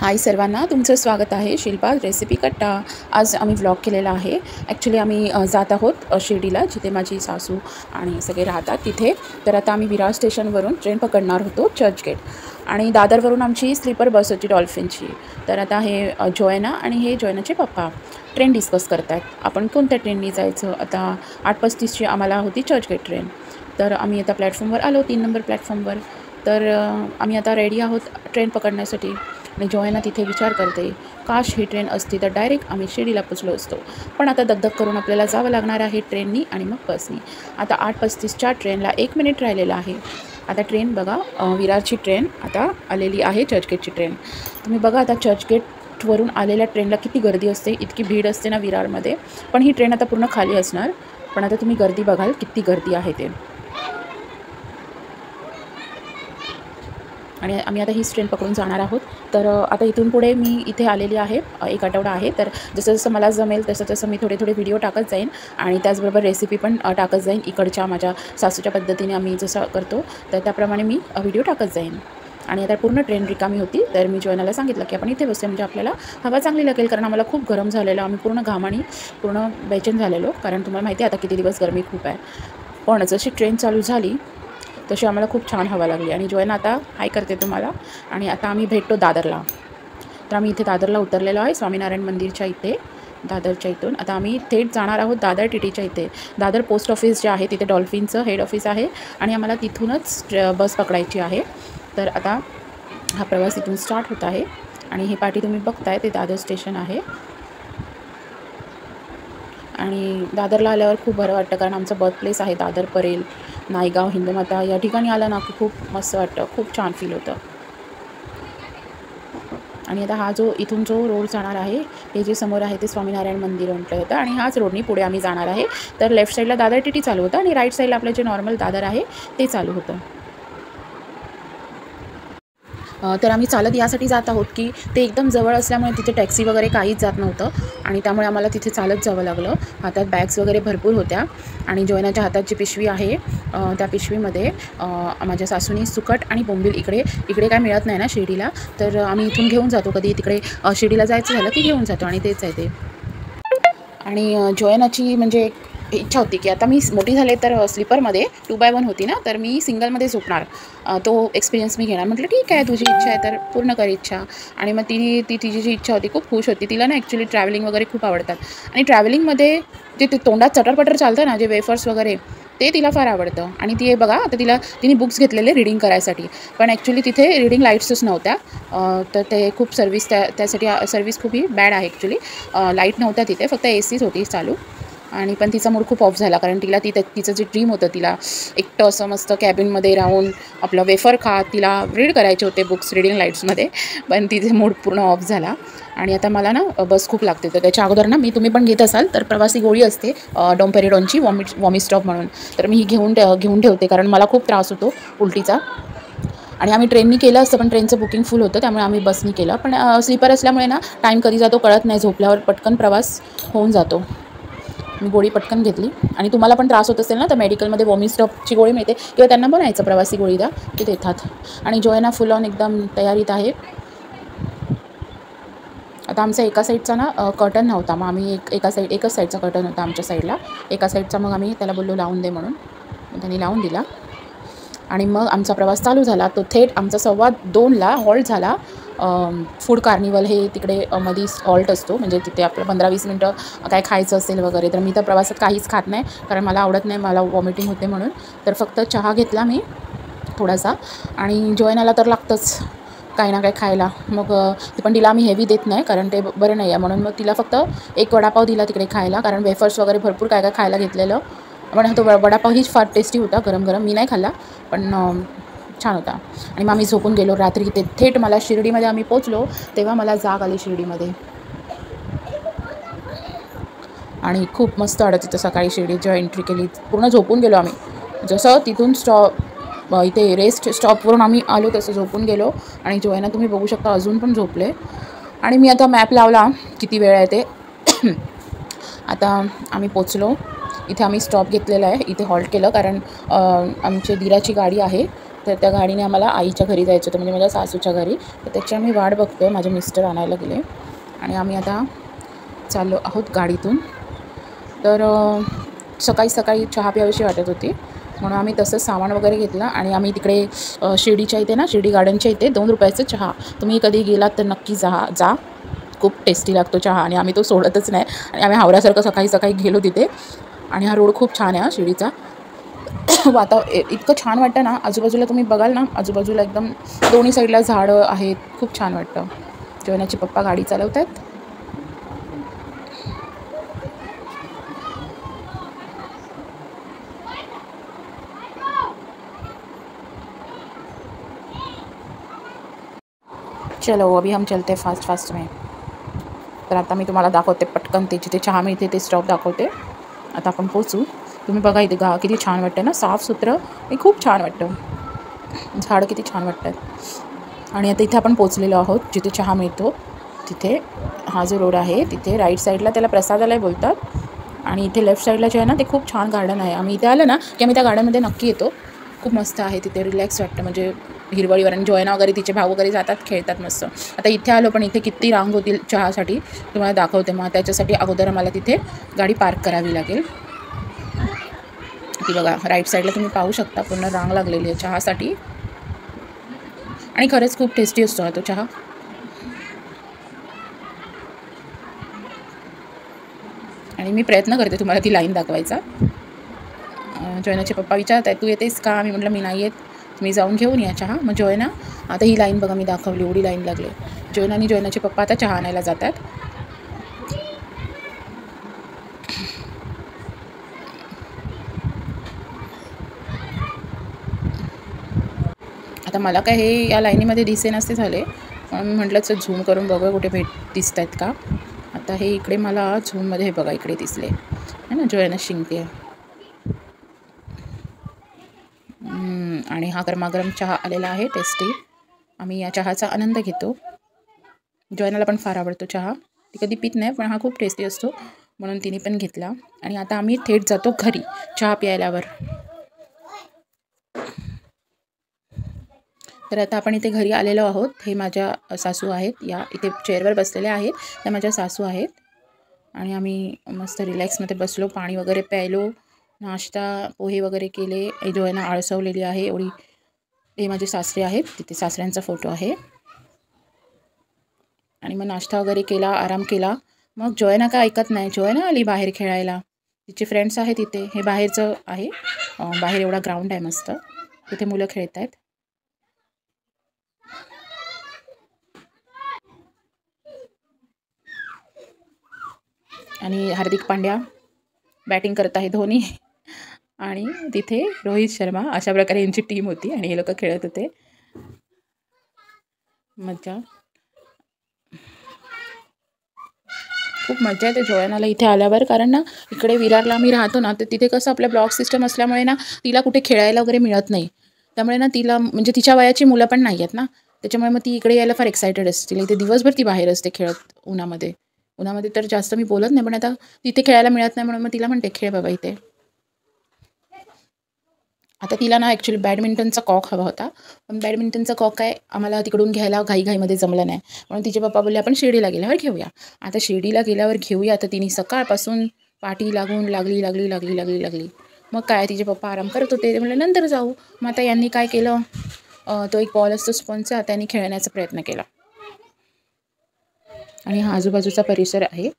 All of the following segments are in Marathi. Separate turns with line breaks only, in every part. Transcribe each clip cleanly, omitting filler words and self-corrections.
हाय सर्वांना, तुमचं स्वागत आहे शिल्पा रेसिपी कट्टा। आज आम्ही व्लॉग केलेला आहे। ॲक्च्युली आम्ही जात आहोत शिर्डीला, जिथे माझी सासू आणि सगळे राहतात तिथे। तर आता आम्ही विरार स्टेशनवरून ट्रेन पकडणार होतो चर्चगेट, आणि दादरवरून आमची स्लीपर बस होती डॉल्फिनची। तर आता हे जोयना आणि हे जोयनाचे पप्पा ट्रेन डिस्कस करत आहेत, आपण कोणत्या ट्रेननी जायचं। आता 8:35ची आम्हाला होती चर्चगेट ट्रेन। तर आम्ही आता प्लॅटफॉर्मवर आलो, 3 नंबर प्लॅटफॉर्मवर। तर आम्ही आता रेडी आहोत ट्रेन पकडण्यासाठी। आणि जोयना तिथे विचार करते, काश ही ट्रेन असती तर डायरेक्ट आम्ही शिर्डीला पोचलो असतो, पण आता दगदग करून आपल्याला जावं लागणार आहे ट्रेननी आणि मग बसनी। आता 8:35च्या ट्रेनला 1 मिनिट राहिलेला आहे। आता ट्रेन बघा, विरारची ट्रेन आता आलेली आहे, चर्चगेटची ट्रेन। तुम्ही बघा आता चर्चगेटवरून आलेल्या ट्रेनला किती गर्दी असते, इतकी भीड असते ना विरारमध्ये। पण ही ट्रेन आता पूर्ण खाली असणार, पण आता तुम्ही गर्दी बघाल किती गर्दी आहे ते। आणि आम्ही आता हीच ट्रेन पकडून जाणार आहोत। तर आता इथून पुढे मी इथे आलेली आहे, 1 आठवडा आहे। तर जसं जसं मला जमेल तसं तसं मी थोडे व्हिडिओ टाकत जाईन, आणि त्याचबरोबर रेसिपी पण टाकत जाईन। इकडच्या माझ्या सासूच्या पद्धतीने आम्ही जसं करतो तर त्याप्रमाणे मी व्हिडिओ टाकत जाईन। आणि आता पूर्ण ट्रेन रिकामी होती, तर मी जोयनाला सांगितलं की आपण इथे बसूया, म्हणजे आपल्याला हवा चांगली लागेल, कारण आम्हाला खूप गरम झालेलं, आम्ही पूर्ण घामाने पूर्ण बेचैन झालेलो, कारण तुम्हाला माहिती आहे आता किती दिवस गरमी खूप आहे। पण जशी ट्रेन चालू झाली तशी आम्हाला खूप छान हवा लागली, आणि जोयना आता हाय करते तुम्हाला। आणि आता आम्ही भेटतो दादरला। तर आम्ही इथे दादरला उतरलेलो आहे, स्वामीनारायण मंदिरच्या इथे, दादरच्या इथून। आता आम्ही थेट जाणार आहोत दादर टीटीच्या इथे। दादर पोस्ट ऑफिस जे आहे तिथे डॉल्फिनचं हेड ऑफिस आहे, आणि आम्हाला तिथूनच बस पकडायची आहे। तर आता हा प्रवास इथून स्टार्ट होत आहे, आणि हे पाठी तुम्ही बघताय ते दादर स्टेशन आहे। आणि दादरला आल्यावर खूप बरं वाटतं, कारण आमचं बर्थ प्लेस आहे दादर, परेल, नायगाव, हिंदमाता या ठिकाणी आलं ना की खूप मस्त वाटतं, खूप छान फील होतं। आणि आता हा इथून जो रोड जाणार आहे, हे जे समोर आहे ते स्वामीनारायण मंदिर म्हटलं होतं, आणि हाच रोडनी पुढे आम्ही जाणार आहे। तर लेफ्ट साईडला दादर टीटी चालू होतं, आणि राईट साईडला आपलं जे नॉर्मल दादर आहे ते चालू होतं। तर आम्ही चालत यासाठी जात आहोत की ते एकदम जवळ असल्यामुळे तिथे टॅक्सी वगैरे काहीच जात नव्हतं, आणि त्यामुळे आम्हाला तिथे चालत जावं लागलं। हातात बॅग्स वगैरे भरपूर होत्या, आणि जोयनाच्या हातात जी पिशवी आहे त्या पिशवीमध्ये माझ्या सासूनी सुकट आणि बोंबील, इकडे काय मिळत नाही ना शिर्डीला, तर आम्ही इथून घेऊन जातो, कधी तिकडे शिर्डीला जायचं झालं की घेऊन जातो, आणि तेच आहे ते। आणि जोयनाची म्हणजे इच्छा होती की आता मी मोठी झाले तर स्लीपरमध्ये 2x1 होती ना, तर मी सिंगलमध्ये झोपणार, तो एक्सपिरियन्स मी घेणार। म्हटलं ठीक आहे, तुझी इच्छा आहे तर पूर्ण कर इच्छा। आणि मग तिची जी इच्छा होती खूप खुश होती। तिला ना ॲक्च्युली ट्रॅव्हलिंग वगैरे खूप आवडतात, आणि ट्रॅव्हलिंगमध्ये जे ते तोंडात चटरपटर चालतं ना, जे वेफर्स वगैरे, ते तिला फार आवडतं। आणि ती बघा आता तिने बुक्स घेतलेले रीडिंग करायसाठी, पण ॲक्च्युली तिथे रीडिंग लाईट्सच नव्हत्या, तर ते खूप त्यासाठी सर्व्हिस खूप ही बॅड आहे ॲक्च्युली। लाईट नव्हत्या तिथे, फक्त ACच होती चालू। आणि पण तिचा मूड खूप ऑफ झाला, कारण तिचं जे ड्रीम होतं, तिला एकटं असं मस्त कॅबिनमध्ये राहून आपलं वेफर खात तिला रीड करायचे होते बुक्स रीडिंग लाईट्समध्ये, पण तिचे मूड पूर्ण ऑफ झाला। आणि आता मला ना बस खूप लागते, तर त्याच्या अगोदर ना तुम्ही पण घेत असाल तर प्रवासी गोळी असते डॉम्पेरिडॉनची, वॉमिट स्टॉप म्हणून, तर मी ही घेऊन ठेवते, कारण मला खूप त्रास होतो उलटीचा। आणि आम्ही ट्रेननी केलं असतं, पण ट्रेनचं बुकिंग फुल होतं, त्यामुळे आम्ही बसनी केलं। पण स्लीपर असल्यामुळे ना टाईम कधी जातो कळत नाही, झोपल्यावर पटकन प्रवास होऊन जातो। मी गोळी पटकन घेतली। आणि तुम्हाला पण त्रास होत असेल ना, तर मेडिकलमध्ये वॉमिट स्टॉपची गोळी मिळते, किंवा त्यांना बनायचं प्रवासी गोळी द्या, ते देतात। आणि जोयना फुल ऑन एकदम तयारीत आहे। आता आमचा एका साईडचा ना कर्टन नव्हता, मग आम्ही एकच साईडचा कर्टन होता आमच्या साईडला, एका साईडचा, मग आम्ही त्याला बोललो लावून दे म्हणून, त्यांनी लावून दिला। आणि मग आमचा प्रवास चालू झाला, तो थेट आमचा 2:15ला हॉल्ट झाला। फूड कार्निवल हे तिकडे मध्ये हॉल्ट असतो, म्हणजे तिथे आपलं 15-20 मिनटं काय खायचं असेल वगैरे, तर मी तर प्रवासात काहीच खात नाही, कारण मला आवडत नाही, मला वॉमिटिंग होते म्हणून। तर फक्त चहा घेतला मी थोडासा, आणि जोयनाला तर लागतंच काही ना काही खायला, मग पण तिला आम्ही हेवी देत नाही, कारण ते बरं नाही आहे म्हणून। मग तिला फक्त एक वडापाव दिला तिकडे खायला, कारण वेफर्स वगैरे भरपूर काय खायला घेतलेलं, पण तो वडापाव हीच फार टेस्टी होता, गरम गरम, मी नाही खाल्ला, पण छान होता। आणि मग आम्ही झोपून गेलो रात्री, ते थेट मला शिर्डीमध्ये आम्ही पोचलो तेव्हा मला जाग आली शिर्डीमध्ये, आणि खूप मस्त वाटत होतं सकाळी शिर्डीत जेव्हा एंट्री केली, पूर्ण झोपून गेलो आम्ही। जसं तिथून इथे रेस्ट स्टॉपवरून आम्ही आलो तसं झोपून गेलो, आणि जोयना तुम्ही बघू शकता अजून पण झोपले। आणि मी आता मॅप लावला किती वेळ आहे ते। आता आम्ही पोचलो, इथे आम्ही स्टॉप घेतलेला आहे, इथे हॉल्ट केलं, कारण आमची दिराची गाडी आहे, तर त्या गाडीने आम्हाला आईच्या घरी जायचं होतं, म्हणजे माझ्या सासूच्या घरी. तर त्याची आम्ही वाट बघतो आहे. माझे मिस्टर आणायला गेले आणि आम्ही आता चाललो आहोत गाडीतून. तर सकाळी सकाळी चहा प्यावीशी वाटत होती, म्हणून आम्ही तसंच सामान वगैरे घेतलं आणि आम्ही तिकडे शिर्डीच्या इथे ना, शिर्डी गार्डनच्या इथे 2 रुपयाचा चहा, तुम्ही कधी गेलात तर नक्की जा. खूप टेस्टी लागतो चहा आणि आम्ही तो सोडतच नाही आणि आम्ही हावऱ्यासारखं सकाळी सकाळी गेलो तिथे. आणि हा रोड खूप छान आहे हा शिर्डीचा. इतकं छान वाटतं ना, आजूबाजूला तुम्ही बघाल ना, आजूबाजूला एकदम दोन्ही साईडला झाडं आहेत, खूप छान वाटतं. जॉयनाचे पप्पा गाडी चालवत आहेत. चलो अभी हम चलते फास्ट में. तर आता मी तुम्हाला दाखवते पटकन ते जिथे चहा मिळते ते स्टॉप दाखवते. आता आपण पोचू. तुम्ही बघा इथे किती छान वाटतं ना, साफसुथरं. हे खूप छान वाटतं. झाडं किती छान वाटतात. आणि आता इथे आपण पोचलेलो आहोत जिथे चहा मिळतो तिथे. हा जो रोड आहे तिथे राईट साईडला त्याला प्रसादालय बोलतात आणि इथे लेफ्ट साईडला जे आहे ना, ते खूप छान गार्डन आहे. आम्ही इथे आलं ना की आम्ही त्या गार्डनमध्ये नक्की येतो. खूप मस्त आहे तिथे, रिलॅक्स वाटतं. म्हणजे हिरवळीवर आणि जॉयना वगैरे तिचे भाऊ वगैरे जातात, खेळतात मस्त. आता इथे आलो पण इथे किती रांग होतील चहासाठी तुम्हाला दाखवते. मग त्याच्यासाठी अगोदर आम्हाला तिथे गाडी पार्क करावी लागेल. ती बघा राईट साईडला तुम्ही पाहू शकता, पूर्ण रांग लागलेली आहे चहासाठी. आणि खरंच खूप टेस्टी असतो हा तो चहा. आणि मी प्रयत्न करते तुम्हाला ती लाईन दाखवायचा. जॉयनाचे पप्पा विचारत आहेत, तू येतेस का? मी म्हटलं मी नाही येत, मी जाऊन घेऊन या चहा. मग जॉयना आता ही लाईन बघा मी दाखवली, एवढी लाईन लागली. जॉयना आणि जॉयनाचे पप्पा आता चहा आणायला जातात. आता मला काय हे या लाईनीमध्ये दिसे नसते झाले, पण म्हटलं चल झूम करून बघूया कुठे दिसत आहेत का. आता हे इकडे मला झूममध्ये हे बघा इकडे दिसले है ना, जॉयना शिंकते. आणि हा गरमागरम चहा आलेला आहे, टेस्टी. आम्ही या चहाचा आनंद घेतो. जॉयनाला पण फार आवडतो चहा, ती कधी पित नाही पण हा खूप टेस्टी असतो म्हणून तिने पण घेतला. आणि आता आम्ही थेट जातो घरी चहा प्यायल्यावर. तर आता आपण इथे घरी आलेलो आहोत. हे माझ्या सासू आहेत, या इथे चेअरवर बसलेल्या आहेत, त्या माझ्या सासू आहेत. आणि आम्ही मस्त रिलॅक्समध्ये बसलो, पाणी वगैरे प्यायलो, नाश्ता पोहे वगैरे केले. जॉयना आळसवलेली आहे एवढी. हे माझे सासरे आहेत, तिथे सासऱ्यांचा फोटो आहे. आणि मग नाश्ता वगैरे केला, आराम केला. मग जॉयना काय ऐकत नाही, जॉयना आली बाहेर खेळायला. तिचे फ्रेंड्स आहेत इथे, हे बाहेरचं आहे, बाहेर एवढा ग्राउंड आहे मस्त, तिथे मुलं खेळत आहेत. आणि हार्दिक पांड्या बॅटिंग करत आहे, धोनी आणि तिथे रोहित शर्मा. अशा प्रकारे यांची टीम होती आणि हे लोक खेळत होते. मज्जा, खूप मज्जा येते जॉयनाला इथे आल्यावर. कारण ना इकडे विरारला आम्ही राहतो ना, तर तिथे कसं आपलं ब्लॉक सिस्टम असल्यामुळे ना तिला कुठे खेळायला वगैरे मिळत नाही. त्यामुळे ना तिला म्हणजे तिच्या वयाची मुलं पण नाही आहेत ना, त्याच्यामुळे मग ती इकडे यायला फार एक्सायटेड असते. इथे दिवसभर ती बाहेर असते खेळत उन्हामध्ये. उन्हामध्ये तर जास्त मी बोलत नाही, पण आता तिथे खेळायला मिळत नाही म्हणून मग तिला म्हणते खेळ बाबा इथे. आता तिला ना ॲक्च्युली बॅडमिंटनचा कॉक हवा होता, पण बॅडमिंटनचा कॉक काय आम्हाला तिकडून घ्यायला घाईघाईमध्ये जमलं नाही, म्हणून तिचे पप्पा बोलले आपण शिर्डीला गेल्यावर घेऊया. आता शिर्डीला गेल्यावर घेऊया, तर तिने सकाळपासून पाठी लागून लागली. मग काय तिचे पप्पा आराम करत होते, ते म्हणले नंतर जाऊ. मग आता यांनी काय केलं, तो एक बॉल असतो स्पॉनचा, त्यांनी खेळण्याचा प्रयत्न केला. आणि हा आजूबाजूचा परिसर आहे,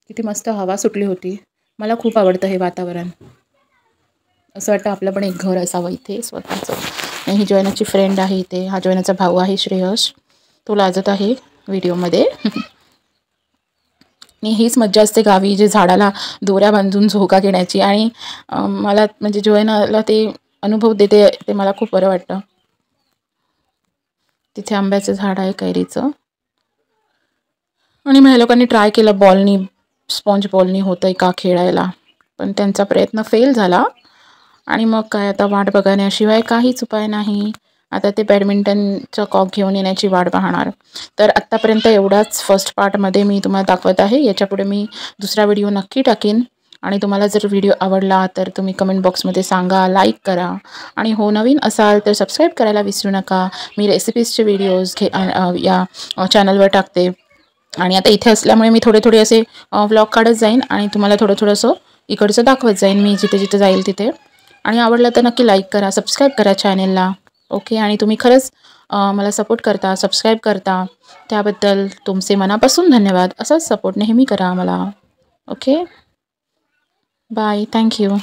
किती मस्त हवा सुटली होती. मला खूप आवडतं हे वातावरण. असं वाटतं आपलं पण एक घर असावं इथे स्वतःचं. आणि ही जॉयनाची फ्रेंड आहे इथे, हा जॉयनाचा भाऊ आहे श्रेयश, तो लाजत आहे व्हिडिओमध्ये. आणि हीच मज्जा असते गावी, जे झाडाला दोऱ्या बांधून झोका घेण्याची. आणि मला म्हणजे जॉयनाला ते अनुभव देते, ते मला खूप बरं वाटतं. तिथे आंब्याचं झाड आहे, कैरीचं. आणि मग ह्या लोकांनी ट्राय केलं बॉलनी, स्पॉन्ज बॉलनी होतं आहे का खेळायला, पण त्यांचा प्रयत्न फेल झाला. आणि मग काय आता वाट बघण्याशिवाय काहीच उपाय नाही. आता ते बॅडमिंटनचं कॉक घेऊन येण्याची वाट पाहणार. तर आत्तापर्यंत एवढाच फर्स्ट पार्टमध्ये मी तुम्हाला दाखवत आहे. याच्यापुढे मी दुसरा व्हिडिओ नक्की टाकेन. आणि तुम्हाला जर व्हिडिओ आवडला तर तुम्ही कमेंट बॉक्समध्ये सांगा, लाईक करा आणि हो नवीन असाल तर सबस्क्राईब करायला विसरू नका. मी रेसिपीजचे व्हिडिओज या चॅनलवर टाकते आणि आता इथे असल्यामुळे मी थोडे असे व्लॉग काढत जाईन आणि तुम्हाला थोडंसं इकडचं दाखवत जाईन मी जिथे जाईल तिथे. आणि आवडलं तर नक्की लाईक करा, सबस्क्राईब करा चॅनेलला. ओके. आणि तुम्ही खरंच मला सपोर्ट करता, सबस्क्राईब करता, त्याबद्दल तुमचे मनापासून धन्यवाद. असाच सपोर्ट नेहमी करा मला. ओके. बाय. Thank you.